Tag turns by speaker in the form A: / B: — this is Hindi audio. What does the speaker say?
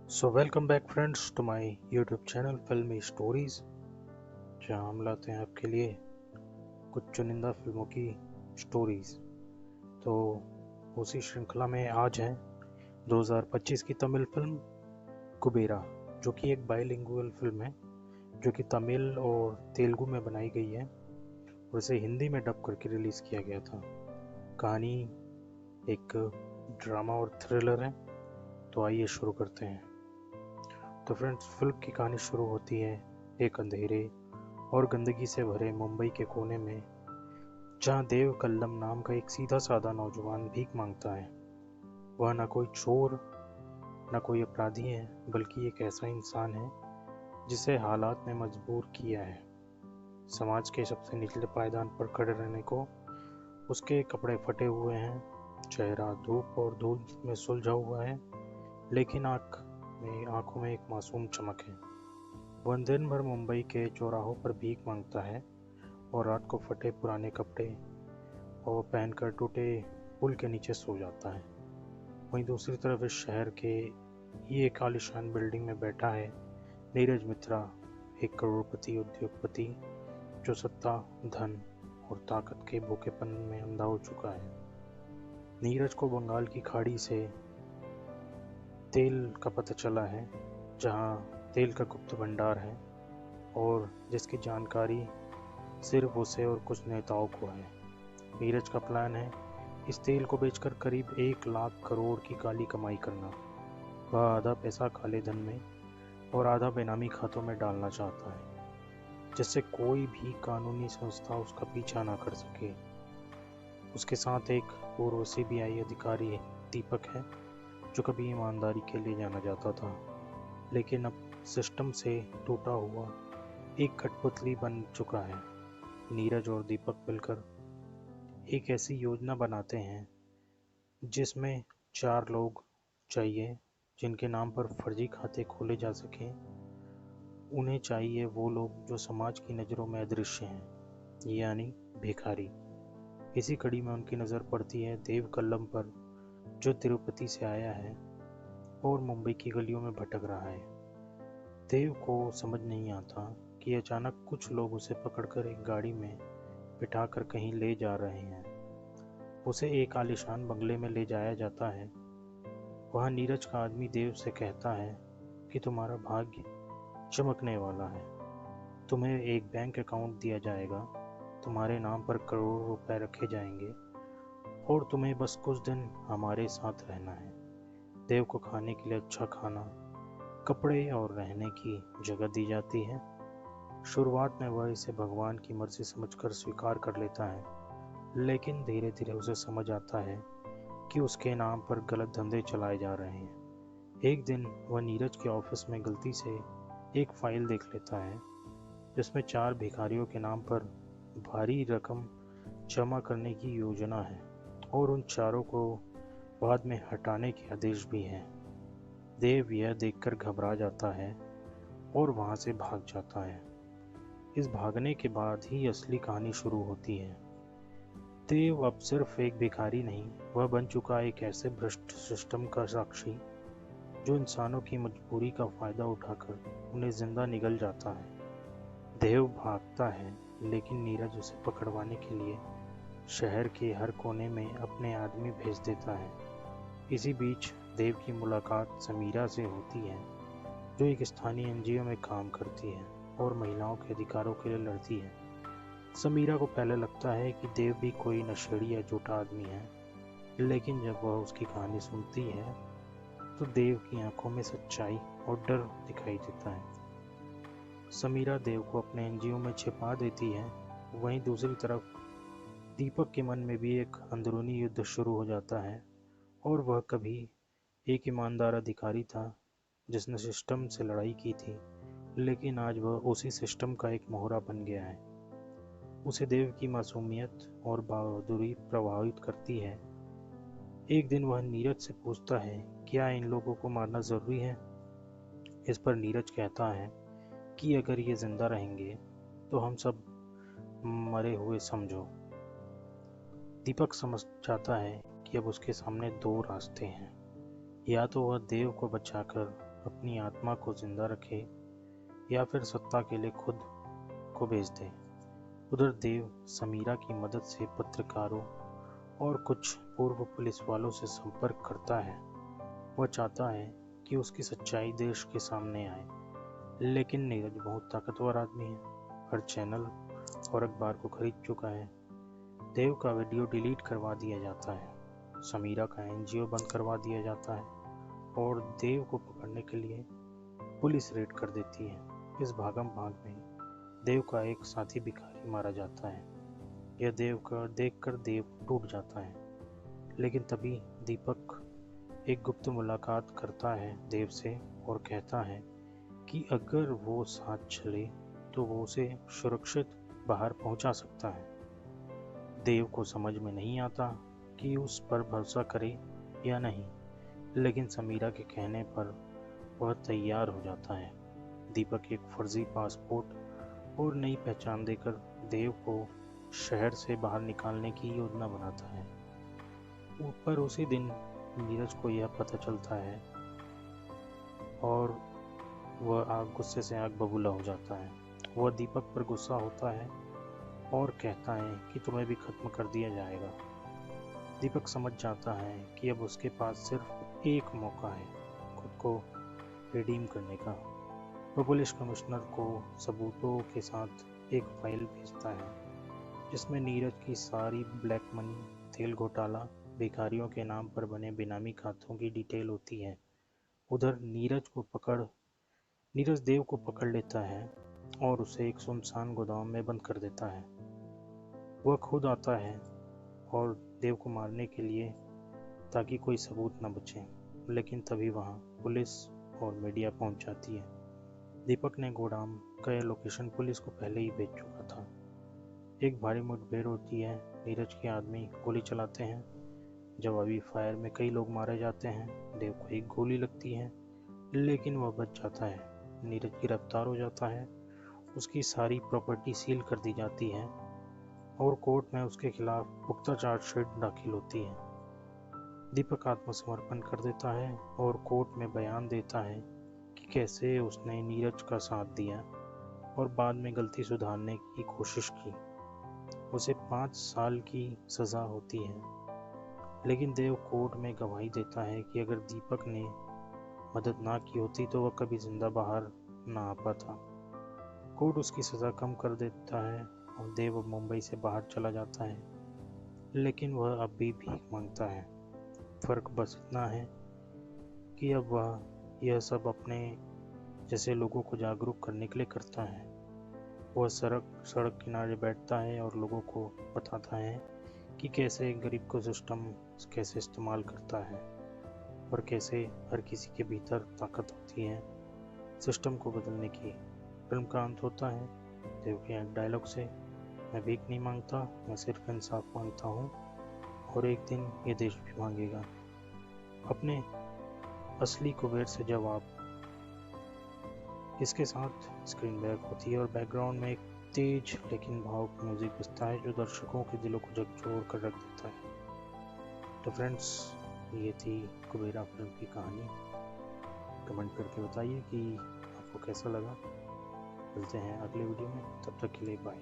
A: So welcome back friends to my YouTube channel filmy stories, जहां हम लाते हैं आपके लिए कुछ चुनिंदा फिल्मों की स्टोरीज। तो उसी श्रृंखला में आज है 2025 की तमिल फिल्म कुबेरा, जो कि एक बाइलिंगुअल फिल्म है जो कि तमिल और तेलुगु में बनाई गई है और इसे हिंदी में डब करके रिलीज़ किया गया था। कहानी एक ड्रामा और थ्रिलर है। तो आइए शुरू करते हैं। तो फ्रेंड्स, फिल्म की कहानी शुरू होती है एक अंधेरे और गंदगी से भरे मुंबई के कोने में, जहां देव कल्लम नाम का एक सीधा साधा नौजवान भीख मांगता है। वह न कोई चोर न कोई अपराधी है, बल्कि एक ऐसा इंसान है जिसे हालात ने मजबूर किया है समाज के सबसे निचले पायदान पर खड़े रहने को। उसके कपड़े फटे हुए हैं, चेहरा धूप और धूल में सुलझा हुआ है, लेकिन आंखों में एक मासूम चमक है। वह दिन भर मुंबई के चौराहों पर भीख मांगता है और रात को फटे पुराने कपड़े और पहनकर टूटे पुल के नीचे सो जाता है। वहीं दूसरी तरफ इस शहर के ही एक आलीशान बिल्डिंग में बैठा है नीरज मित्रा, एक करोड़पति उद्योगपति जो सत्ता, धन और ताकत के भूखेपन में अंधा हो चुका है। नीरज को बंगाल की खाड़ी से तेल का पता चला है, जहां तेल का गुप्त भंडार है और जिसकी जानकारी सिर्फ उसे और कुछ नेताओं को है। नीरज का प्लान है इस तेल को बेचकर करीब 1 लाख करोड़ की काली कमाई करना। वह आधा पैसा काले धन में और आधा बेनामी खातों में डालना चाहता है, जिससे कोई भी कानूनी संस्था उसका पीछा ना कर सके। उसके साथ एक पूर्व सीबीआई अधिकारी दीपक है, जो कभी ईमानदारी के लिए जाना जाता था, लेकिन अब सिस्टम से टूटा हुआ एक कठपुतली बन चुका है। नीरज और दीपक मिलकर एक ऐसी योजना बनाते हैं जिसमें 4 लोग चाहिए जिनके नाम पर फर्जी खाते खोले जा सकें। उन्हें चाहिए वो लोग जो समाज की नज़रों में अदृश्य हैं, यानी भिखारी। इसी कड़ी में उनकी नज़र पड़ती है देव कल्लम पर, जो तिरुपति से आया है और मुंबई की गलियों में भटक रहा है। देव को समझ नहीं आता कि अचानक कुछ लोग उसे पकड़कर एक गाड़ी में बिठाकर कहीं ले जा रहे हैं। उसे एक आलीशान बंगले में ले जाया जाता है। वहाँ नीरज का आदमी देव से कहता है कि तुम्हारा भाग्य चमकने वाला है, तुम्हें एक बैंक अकाउंट दिया जाएगा, तुम्हारे नाम पर करोड़ों रुपए रखे जाएंगे और तुम्हें बस कुछ दिन हमारे साथ रहना है। देव को खाने के लिए अच्छा खाना, कपड़े और रहने की जगह दी जाती है। शुरुआत में वह इसे भगवान की मर्जी समझकर स्वीकार कर लेता है, लेकिन धीरे धीरे उसे समझ आता है कि उसके नाम पर गलत धंधे चलाए जा रहे हैं। एक दिन वह नीरज के ऑफिस में गलती से एक फाइल देख लेता है जिसमें 4 भिखारियों के नाम पर भारी रकम जमा करने की योजना है और उन चारों को बाद में हटाने के आदेश भी हैं। देव यह देखकर घबरा जाता है और वहां से भाग जाता है। इस भागने के बाद ही असली कहानी शुरू होती है। देव अब सिर्फ एक भिखारी नहीं, वह बन चुका एक ऐसे भ्रष्ट सिस्टम का साक्षी जो इंसानों की मजबूरी का फायदा उठाकर उन्हें जिंदा निगल जाता है। देव भागता है, लेकिन नीरज उसे पकड़वाने के लिए शहर के हर कोने में अपने आदमी भेज देता है। इसी बीच देव की मुलाकात समीरा से होती है, जो एक स्थानीय एनजीओ में काम करती है और महिलाओं के अधिकारों के लिए लड़ती है। समीरा को पहले लगता है कि देव भी कोई नशेड़ी या झूठा आदमी है, लेकिन जब वह उसकी कहानी सुनती है तो देव की आंखों में सच्चाई और डर दिखाई देता है। समीरा देव को अपने एनजीओ में छिपा देती है। वहीं दूसरी तरफ दीपक के मन में भी एक अंदरूनी युद्ध शुरू हो जाता है और वह कभी एक ईमानदार अधिकारी था जिसने सिस्टम से लड़ाई की थी, लेकिन आज वह उसी सिस्टम का एक मोहरा बन गया है। उसे देव की मासूमियत और बहादुरी प्रभावित करती है। एक दिन वह नीरज से पूछता है, क्या इन लोगों को मारना जरूरी है? इस पर नीरज कहता है कि अगर ये जिंदा रहेंगे तो हम सब मरे हुए समझो। दीपक समझ जाता है कि अब उसके सामने 2 रास्ते हैं, या तो वह देव को बचाकर अपनी आत्मा को जिंदा रखे या फिर सत्ता के लिए खुद को बेच दे। उधर देव समीरा की मदद से पत्रकारों और कुछ पूर्व पुलिस वालों से संपर्क करता है। वह चाहता है कि उसकी सच्चाई देश के सामने आए, लेकिन नीरज बहुत ताकतवर आदमी है, हर चैनल और अखबार को खरीद चुका है। देव का वीडियो डिलीट करवा दिया जाता है, समीरा का एनजीओ बंद करवा दिया जाता है और देव को पकड़ने के लिए पुलिस रेड कर देती है। इस भागम भाग में देव का एक साथी भिखारी मारा जाता है। यह देव का देखकर देव टूट जाता है, लेकिन तभी दीपक एक गुप्त मुलाकात करता है देव से और कहता है कि अगर वो साथ चले तो वो उसे सुरक्षित बाहर पहुंचा सकता है। देव को समझ में नहीं आता कि उस पर भरोसा करे या नहीं, लेकिन समीरा के कहने पर वह तैयार हो जाता है। दीपक एक फर्जी पासपोर्ट और नई पहचान देकर देव को शहर से बाहर निकालने की योजना बनाता है। ऊपर उसी दिन नीरज को यह पता चलता है और वह गुस्से से आग बबूला हो जाता है। वह दीपक पर गुस्सा होता है और कहता है कि तुम्हें भी खत्म कर दिया जाएगा। दीपक समझ जाता है कि अब उसके पास सिर्फ एक मौका है खुद को रिडीम करने का। वह पुलिस कमिश्नर को सबूतों के साथ एक फाइल भेजता है जिसमें नीरज की सारी ब्लैक मनी, तेल घोटाला, भिखारियों के नाम पर बने बेनामी खातों की डिटेल होती है। उधर नीरज देव को पकड़ लेता है और उसे एक सुनसान गोदाम में बंद कर देता है। वह खुद आता है और देव को मारने के लिए ताकि कोई सबूत न बचे, लेकिन तभी वहां पुलिस और मीडिया पहुंच जाती है। दीपक ने गोदाम का लोकेशन पुलिस को पहले ही भेज चुका था। एक भारी मुठभेड़ होती है, नीरज के आदमी गोली चलाते हैं। जवाबी फायर में कई लोग मारे जाते हैं। देव को एक गोली लगती है, लेकिन वह बच जाता है। नीरज गिरफ्तार हो जाता है, उसकी सारी प्रॉपर्टी सील कर दी जाती है और कोर्ट में उसके खिलाफ पुख्ता चार्जशीट दाखिल होती है। दीपक आत्मसमर्पण कर देता है और कोर्ट में बयान देता है कि कैसे उसने नीरज का साथ दिया और बाद में गलती सुधारने की कोशिश की। उसे 5 साल की सजा होती है, लेकिन देव कोर्ट में गवाही देता है कि अगर दीपक ने मदद ना की होती तो वह कभी जिंदा बाहर ना आ पाता। कोर्ट उसकी सजा कम कर देता है और देव अब मुंबई से बाहर चला जाता है, लेकिन वह अब भी भीख मांगता है। फर्क बस इतना है कि अब वह यह सब अपने जैसे लोगों को जागरूक करने के लिए करता है। वह सड़क किनारे बैठता है और लोगों को बताता है कि कैसे गरीब को सिस्टम कैसे इस्तेमाल करता है और कैसे हर किसी के भीतर ताकत होती है सिस्टम को बदलने की। फिल्म का अंत होता है देव के एक डायलॉग से, मैं भीख नहीं मांगता, मैं सिर्फ इंसाफ मांगता हूँ और एक दिन ये देश भी मांगेगा अपने असली कुबेर से जवाब। इसके साथ स्क्रीन ब्लैक होती है और बैकग्राउंड में एक तेज लेकिन भावुक म्यूजिक बजता है जो दर्शकों के दिलों को झकझोर कर रख देता है। तो फ्रेंड्स, ये थी कुबेरा फिल्म की कहानी। कमेंट करके बताइए कि आपको कैसा लगा। मिलते हैं अगले वीडियो में, तब तक के लिए बाय।